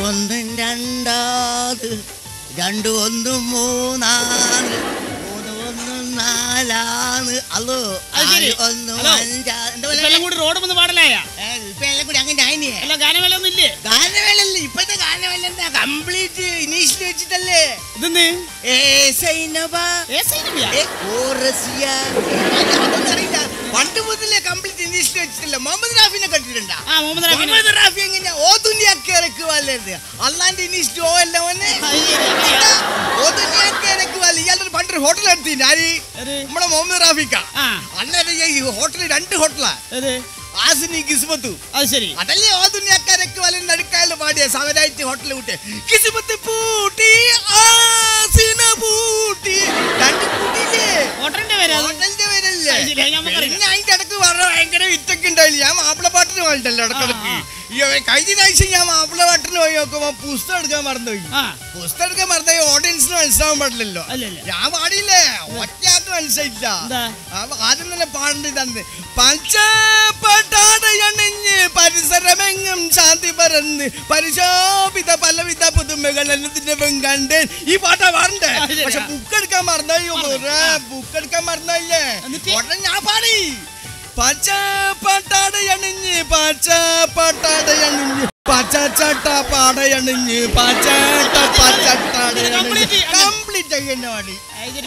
ഒന്നും രണ്ടാത് രണ്ടു ഒന്നും മൂന്നാണ് മൂന്ന് ഒന്നും നാലാണ് അല്ലോ ഒന്നും അഞ്ചാറ് റോഡ് വന്ന് പാടലായ കൂടി അങ്ങനെ ആയിനിയല്ല ഗാനമേളൊന്നും ഇല്ലേ ഗാനമേളല്ല ഇപ്പഴത്തെ ഗാനമേള എന്താ കംപ്ലീറ്റ് ഇനീഷ്യൽ വെച്ചിട്ടല്ലേ ഇതെന്ന് പണ്ട് മുതലേ കംപ്ലീറ്റ് ഇനീഷ്യൽ വെച്ചിട്ടില്ല. മുഹമ്മദ് റാഫിനെ കണ്ടിട്ടുണ്ടോ? മുഹമ്മദ് റാഫി എങ്ങനെയാ ഓതുന്നിയാക്കിറക്കുവല്ലേ അല്ലാണ്ട് ഇനീഷ്യൽ ഓ അല്ല ഓനെ ഓതുന്നിയാക്കിറക്കുവല്ലേ. ഇയാളൊരു പണ്ടൊരു ഹോട്ടൽ എടുത്തില്ല ആര് നമ്മുടെ മുഹമ്മദ് റാഫിക്ക. അന്നേരം ഈ ഹോട്ടൽ 2 ഹോട്ടലാ ആസിനി കിസ്മത്തു. അത് ശരി അതല്ലേ ഓതുന്നിയാക്കാരൊക്കെ വല്ല നടുക്കായാലും പാടിയ സമരായിട്ട് ഹോട്ടലിൽ വിട്ട് കിസ്മത്ത് പൂട്ടി ആസിന പൂട്ടി 2 പൂട്ടിയില്ലേ ഹോട്ടലിന്റെ പേരല്ലേ. പിന്നെ അതിന്റെ ഇടക്ക് പറഞ്ഞ ഭയങ്കര വിറ്റൊക്കെ ഉണ്ടായില്ല. ഞാൻ മാപ്പിള പാട്ടിന് പോയിട്ടല്ലോ ഇടക്കിടക്ക്. കഴിഞ്ഞ ആഴ്ച ഞാൻ മാപ്പിള പാട്ടിന് പോയി നോക്കുമ്പോ പുസ്തകം എടുക്കാൻ മറന്നുപോയി. പുസ്തകം എടുക്കാൻ മറന്നുപോയി ഓഡിയൻസിന് മനസ്സിലാവാൻ പാടില്ലല്ലോ. ഞാൻ പാടിയില്ലേ ഒറ്റയാൾക്ക് മനസ്സിലായില്ല. ആദ്യം തന്നെ പാടേണ്ടത് പഞ്ചപട്ടാടയണിഞ്ഞ് പരിസരമെങ്ങും ശാന്തി പറന്ന് പരിശോഭിത പലവിധ പുതുമകൾ എന്നതിന്റെ കണ്ടേ ഈ പാട്ടാ പാടണ്ടേ. പക്ഷെ ബുക്ക് എടുക്കാൻ മറന്നായി ബുക്ക് എടുക്കാൻ മറന്നായില്ലേ ഉടനെ ഞാൻ പാടി പച്ചപ്പട്ടാടയണിഞ്ഞ് പച്ചപ്പട്ടാടയണിഞ്ഞ് പച്ചച്ചട്ട പാടയണിഞ്ഞ് പച്ചട്ട പച്ചട്ടാടയണിഞ്ഞ് കംപ്ലീറ്റ് ആയി പാടി.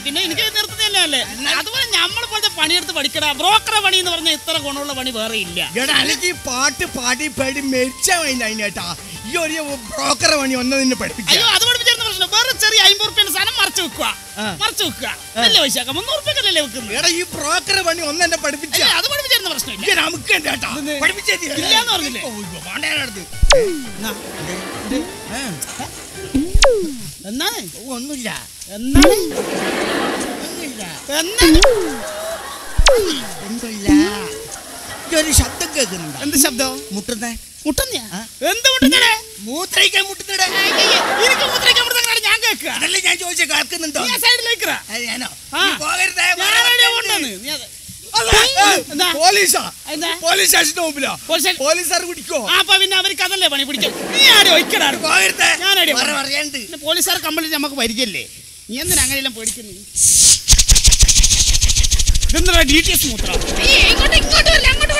പിന്നെ എനിക്ക് നിർത്തുന്നില്ലേ അതുപോലെ നമ്മളെ പോലത്തെ പണിയെടുത്ത് പഠിക്കടാ. ബ്രോക്കറെ പണി എന്ന് പറഞ്ഞാൽ ഇത്ര ഗുണമുള്ള പണി വേറെ ഇല്ല. എനിക്ക് പാട്ട് പാടി പാടി മരിച്ചാ അതിനേട്ടാ ഈ ഒരു ബ്രോക്കറെ പണി ഒന്നതിനെ പഠിപ്പിച്ചു. അത് പഠിപ്പിച്ചിരുന്ന പ്രശ്നം വേറെ ചെറിയ 50 റുപ്യ സാധനം മറച്ചു വെക്കുക നല്ല പൈസ 300 റുപ്യക്കല്ലേ വെക്കുന്നത്. എടാ ഈ ബ്രോക്കറെ പണി ഒന്നെന്നെ പഠിപ്പിച്ചു. അത് പഠിപ്പിച്ചിരുന്ന പ്രശ്നം നമുക്ക് ഇല്ലാന്ന് പറഞ്ഞില്ലേ. എന്നാണ് ഒന്നുമില്ല എന്താണ് ഒരു ശബ്ദം കേൾക്കുന്നുണ്ട്. എന്ത് ശബ്ദം? മുട്ടുന്നേ മുട്ടുന്നേ എന്ത് മുട്ടുന്നേ? മൂത്രയിക്കാൻ മുട്ടുന്നേ. ഞാൻ കേൾക്കുക അതല്ലേ ഞാൻ ചോദിച്ച കേൾക്കുന്നുണ്ടോ? ഞാനോ പോകരുതേ. പോലീസ് സ്റ്റേഷന്റെ മുമ്പിലോ പോലീസുകാർ പിടിക്കോ? അപ്പൊ പിന്നെ അവർക്ക് അതല്ലേ പണി പിടിക്കും. നീ ആടെ ഒഴിക്കടാ പോലീസുകാർ കംപ്ലീറ്റ് നമുക്ക് പരിചയല്ലേ. നീ എന്തിനാ അങ്ങനെയെല്ലാം പേടിക്കുന്നു? ഇതെന്താ DTS മൂത്രം? അങ്ങോട്ട്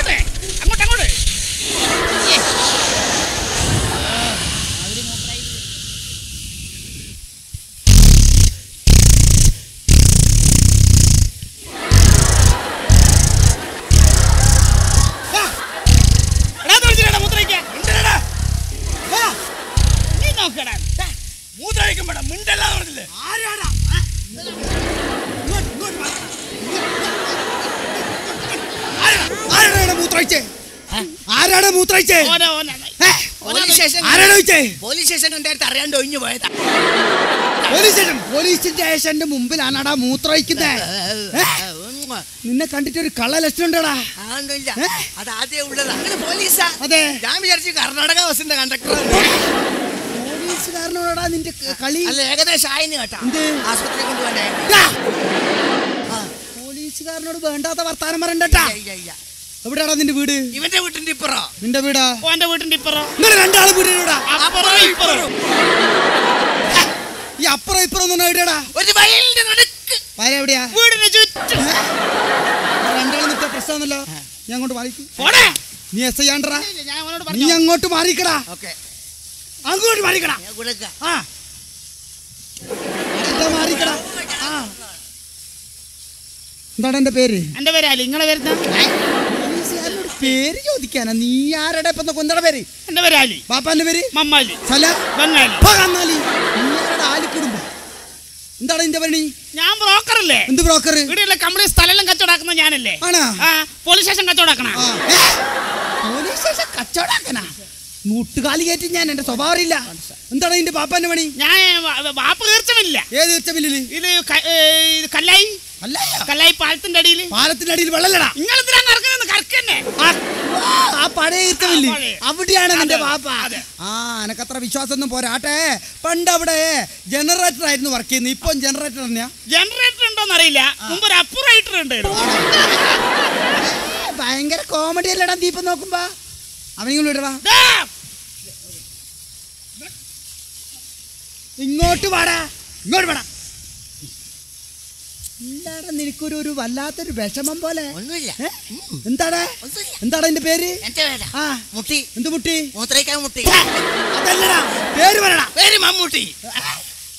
പോലീസ് സ്റ്റേഷന്റെ മുമ്പിലാണാടാ മൂത്രമൊഴിക്കുന്നത്. നിന്നെ കണ്ടിട്ട് ഒരു കള്ള ലക്ഷണം ഉണ്ടടാ. അത് ആദ്യം ഉള്ളത് അങ്ങനെ പോലീസാ. അതെ ഞാൻ വിചാരിച്ചു കർണാടക ബസിന്റെ കണ്ടക്ടർ. പോലീസുകാരനോടാ നിന്റെ കളി. അല്ല ഏകദേശം ആയിന് കേട്ടാ. ആശുപത്രി കൊണ്ടുപോകണ്ടേ. പോലീസുകാരനോട് വേണ്ടാത്ത വർത്താനം പറയണ്ടട്ടാ. എവിടെയാടാ നിന്റെ വീട്? ഇവന്റെ വീട്ടിന്റെ ഇപ്പുറം. നിന്റെ വീടാ? ഓന്റെ വീട്ടിന്റെ ഇപ്പുറം. നിങ്ങൾ രണ്ടാളും വീടിനോടാ. ഈ അപ്പുറം ഇപ്പുറം എവിടെയാടാ? ഒരു വയലിന്റെ നടുക്ക്. വയൽ എവിടെയാ? വീടിന് ചുറ്റും. രണ്ടാളും നിൽക്കുക പ്രശ്നമൊന്നുമല്ലോ. ഞാൻ അങ്ങോട്ട് മാറിക്കും. നീ SI ആണ്ടടാ. നീ അങ്ങോട്ട് മാറിക്കടാ. അങ്ങോട്ട് മാറിക്കടാ. മാറിക്കടാ. എന്താണ് എന്റെ പേര്? എന്റെ പേര് അലി. നിങ്ങളെ വരുന്ന പേര് ചോദിക്കാനാ? നീ ആരുടെ കൊന്തയുടെ പേര്? എന്റെ പേര് അലി. പാപ്പാന്റെ പേര്? മമ്മാലി. ബംഗാലി. ആലിക്കുടുംബം. എന്താണ് നിന്റെ പണി? ഞാൻ ബ്രോക്കറല്ലേ. എന്ത് ബ്രോക്കർ? ഇവിടെയുള്ള കമ്പനി സ്ഥലം കച്ചവടാക്കുന്ന ഞാനല്ലേ. പോലീസ് സ്റ്റേഷൻ കച്ചവടാക്കണ. പോലീസ് സ്റ്റേഷൻ കച്ചവടാക്കനാ? മുട്ടുകാലി കയറ്റി ഞാൻ. എന്റെ സ്വഭാവം ഇല്ല. എന്താണ് നിന്റെ പാപ്പാന്റെ പണി? ഞാൻ വാപ്പ തീർച്ചമില്ല. ഏത് തീർച്ചമില്ല? ഇത് കല്ലായി പാലത്തിന്റെ അടിയിൽ. പാലത്തിന്റെ അടിയിൽ വെള്ളല്ലടാ. ആ പഴയ തീർച്ചമില്ല. അവിടെയാണ് നിന്റെ പാപ്പ. എനക്കത്ര വിശ്വാസം ഒന്നും പോരാട്ടെ. പണ്ട് അവിടെ ജനറേറ്റർ ആയിരുന്നു വർക്ക് ചെയ്യുന്നത്. ഇപ്പം ജനറേറ്റർ തന്നെയാ? ജനറേറ്റർ ഉണ്ടോന്ന് അറിയില്ല. മുമ്പ് ഒരു അപ്പുറേറ്റർ ഉണ്ട്. ഭയങ്കര കോമഡി അല്ലടാ. ദീപം നോക്കുമ്പോ അവനിങ്ങനെ വിടടാ. ഇങ്ങോട്ട് വാടാ, ഇങ്ങോട്ട് വാടാ. എന്താണ് നിനക്കൊരു വല്ലാത്തൊരു വിഷമം പോലെ? ഒന്നുമില്ല. എന്താടാ എന്താടാ എന്റെ പേര്? ആ മുട്ടി. എന്ത് മുട്ടി? മൂത്രയ്ക്കാൻ മുട്ടി. അതല്ലടാ, പേര് പറയടാ. പേര് മമ്മൂട്ടി.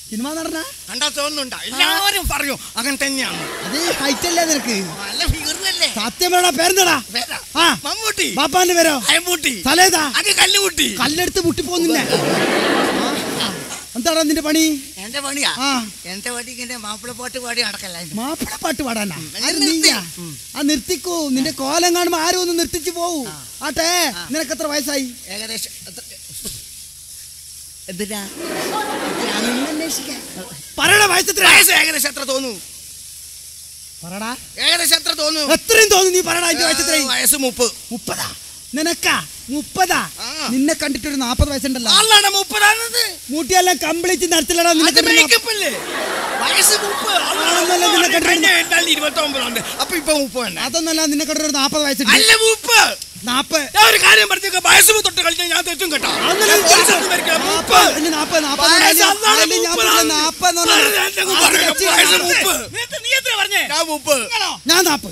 സിനിമ നടന കണ്ടാ തോന്നുന്നുണ്ടോ? എല്ലാവരും പറയൂ അങ്ങനെ തന്നെയാണ്. അത് ഹൈറ്റ് അല്ലേ നിനക്ക്? നല്ല ഫിഗറല്ലേ? സത്യം പറയടാ, പേരെന്താടാ? ആ മമ്മൂട്ടി. ബാപ്പാന്റെ പേരോ? അയമ്പൂട്ടി. തലേതാ? അത് കല്ലുകുട്ടി. കല്ലെടുത്ത് മുട്ടിപ്പോന്നില്ലേ? എന്താടാ നിന്റെ പണി? എന്റെ പണിയാ? ആ എന്റെ പണിക്ക് മാപ്പിള പാട്ട് പാടി നടക്കല്ല. മാപ്പിള പാട്ട് പാടാനാ? ആ നിർത്തിക്കൂ, നിന്റെ കോലം കാണുമ്പോ ആരും ഒന്ന് നിർത്തിച്ചു പോവൂ. ആട്ടെ, നിനക്ക് എത്ര വയസ്സായി? ഏകദേശം പറയടാ, വയസ്സെത്ര? ഏകദേശം എത്ര തോന്നുന്നു? പറടാ, ഏകദേശം എത്ര തോന്നുന്നു? എത്രയും തോന്നുന്നു. നീ പറയടാ, അതിന്റെ വയസ്സെത്ര? വയസ്സ് 30. 30. നിനക്കാ 30? നിന്നെ കണ്ടിട്ടൊരു 40 വയസ്സുണ്ടല്ലോ. 30 മൂട്ടിയെല്ലാം കംപ്ലീറ്റ് നടത്തില്ലടാ. നിനക്ക് വയസ്സ് 30. അപ്പൊ ഇപ്പൊ 30. അതൊന്നല്ല, നിന്നെ കണ്ടിട്ടൊരു 40 വയസ്സുണ്ട്. 40. ഒരു കാര്യം പറഞ്ഞ വയസ്സ് തൊട്ട് കളിച്ചാൽ ഞാൻ തെറ്റും കേട്ടോ. ഞാൻ 40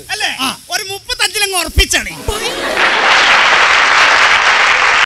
ഒരു 35 ഉറപ്പിച്ച